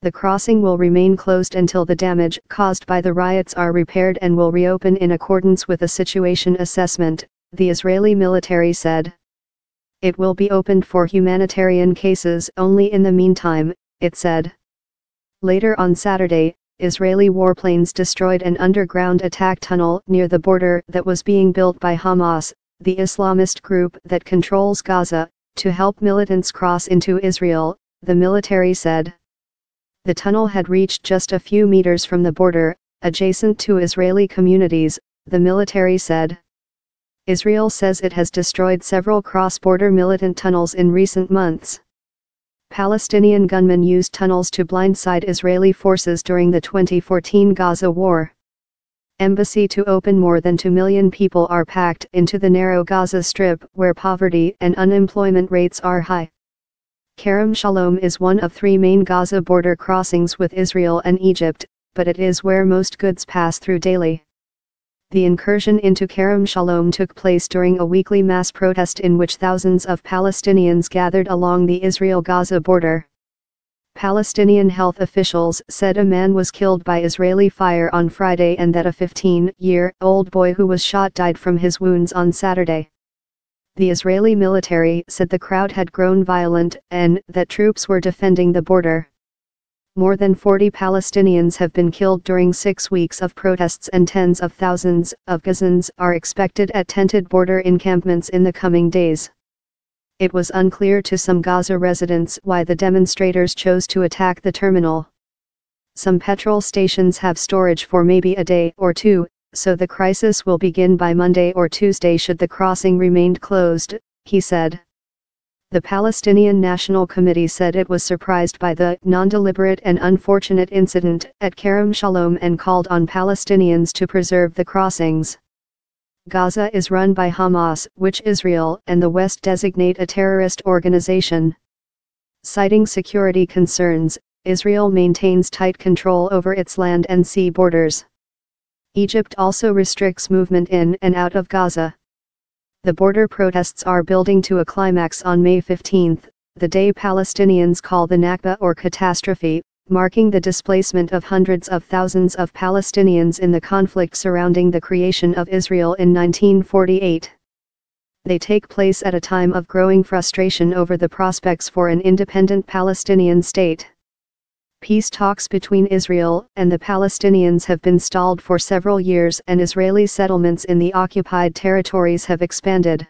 The crossing will remain closed until the damage caused by the riots are repaired and will reopen in accordance with a situation assessment, the Israeli military said. It will be opened for humanitarian cases only in the meantime, it said. Later on Saturday, Israeli warplanes destroyed an underground attack tunnel near the border that was being built by Hamas, the Islamist group that controls Gaza, to help militants cross into Israel, the military said. The tunnel had reached just a few meters from the border, adjacent to Israeli communities, the military said. Israel says it has destroyed several cross-border militant tunnels in recent months. Palestinian gunmen used tunnels to blindside Israeli forces during the 2014 Gaza war. Embassy to open. More than 2 million people are packed into the narrow Gaza Strip where poverty and unemployment rates are high. Kerem Shalom is one of 3 main Gaza border crossings with Israel and Egypt, but it is where most goods pass through daily. The incursion into Kerem Shalom took place during a weekly mass protest in which thousands of Palestinians gathered along the Israel-Gaza border. Palestinian health officials said a man was killed by Israeli fire on Friday and that a 15-year-old boy who was shot died from his wounds on Saturday. The Israeli military said the crowd had grown violent and that troops were defending the border. More than 40 Palestinians have been killed during 6 weeks of protests and tens of thousands of Gazans are expected at tented border encampments in the coming days. It was unclear to some Gaza residents why the demonstrators chose to attack the terminal. Some petrol stations have storage for maybe a day or two, so the crisis will begin by Monday or Tuesday should the crossing remain closed, he said. The Palestinian National Committee said it was surprised by the non-deliberate and unfortunate incident at Kerem Shalom and called on Palestinians to preserve the crossings. Gaza is run by Hamas, which Israel and the West designate a terrorist organization. Citing security concerns, Israel maintains tight control over its land and sea borders. Egypt also restricts movement in and out of Gaza. The border protests are building to a climax on May 15, the day Palestinians call the Nakba or catastrophe, marking the displacement of hundreds of thousands of Palestinians in the conflict surrounding the creation of Israel in 1948. They take place at a time of growing frustration over the prospects for an independent Palestinian state. Peace talks between Israel and the Palestinians have been stalled for several years and Israeli settlements in the occupied territories have expanded.